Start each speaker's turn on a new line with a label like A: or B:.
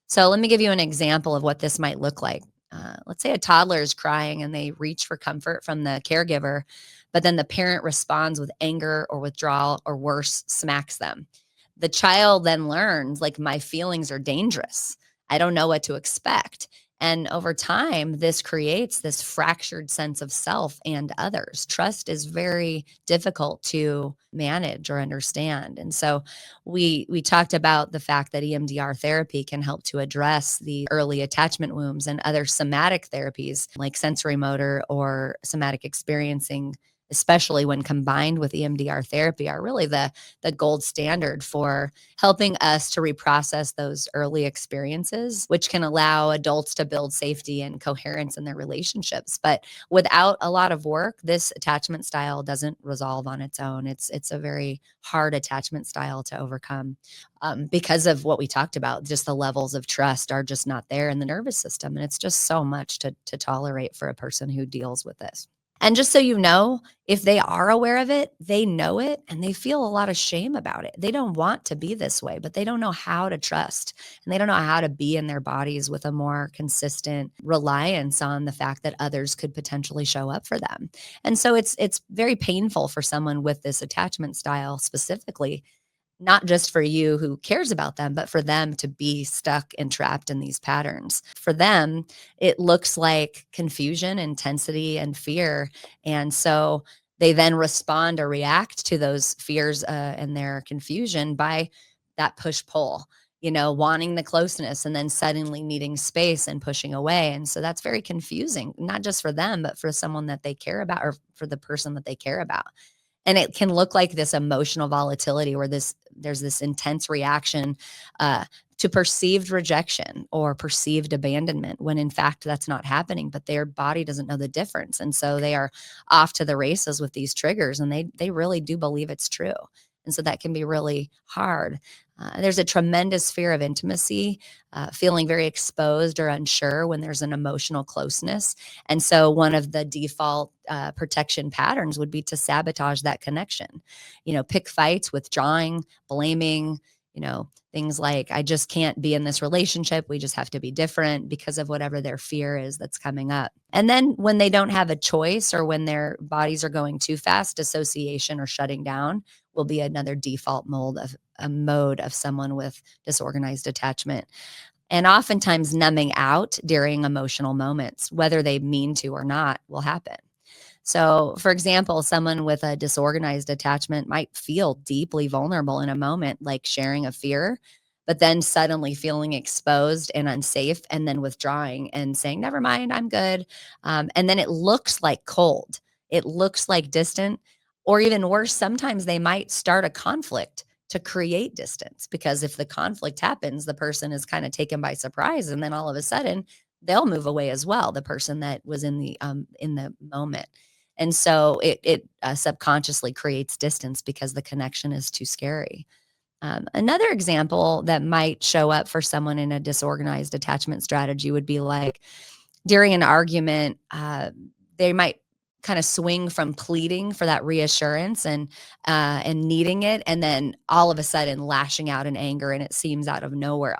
A: So let me give you an example of what this might look like. Let's say a toddler is crying and they reach for comfort from the caregiver, but then the parent responds with anger or withdrawal or worse, smacks them. The child then learns, like, my feelings are dangerous. I don't know what to expect. And over time, this creates this fractured sense of self and others. Trust is very difficult to manage or understand. And so we talked about the fact that EMDR therapy can help to address the early attachment wounds, and other somatic therapies like sensory motor or somatic experiencing, especially when combined with EMDR therapy, are really the gold standard for helping us to reprocess those early experiences, which can allow adults to build safety and coherence in their relationships. But without a lot of work, this attachment style doesn't resolve on its own. It's a very hard attachment style to overcome, because of what we talked about. Just the levels of trust are just not there in the nervous system, and it's just so much to tolerate for a person who deals with this. And just so you know, if they are aware of it, they know it and they feel a lot of shame about it. They don't want to be this way, but they don't know how to trust, and they don't know how to be in their bodies with a more consistent reliance on the fact that others could potentially show up for them. And so it's very painful for someone with this attachment style specifically, not just for you who cares about them, but for them to be stuck and trapped in these patterns. For them, it looks like confusion, intensity, and fear. And so they then respond or react to those fears and their confusion by that push pull, wanting the closeness and then suddenly needing space and pushing away. And so that's very confusing, not just for them, but for someone that they care about, or for the person that they care about. And it can look like this emotional volatility where there's this intense reaction uh, to perceived rejection or perceived abandonment, when in fact that's not happening, but their body doesn't know the difference. And so they are off to the races with these triggers, and they really do believe it's true. And so that can be really hard. There's a tremendous fear of intimacy, feeling very exposed or unsure when there's an emotional closeness. And so one of the default protection patterns would be to sabotage that connection. Pick fights, withdrawing, blaming, things like, I just can't be in this relationship. We just have to be different, because of whatever their fear is that's coming up. And then when they don't have a choice, or when their bodies are going too fast, dissociation or shutting down will be another default mode of someone with disorganized attachment. And oftentimes numbing out during emotional moments, whether they mean to or not, will happen. So, for example, someone with a disorganized attachment might feel deeply vulnerable in a moment, like sharing a fear, but then suddenly feeling exposed and unsafe, and then withdrawing and saying, never mind, I'm good. And then it looks like cold, it looks like distant, or even worse, sometimes they might start a conflict to create distance, because if the conflict happens, the person is kind of taken by surprise, and then all of a sudden they'll move away as well, the person that was in the moment. And so it subconsciously creates distance because the connection is too scary. Another example that might show up for someone in a disorganized attachment strategy would be like, during an argument, they might kind of swing from pleading for that reassurance and needing it, and then all of a sudden lashing out in anger, and it seems out of nowhere.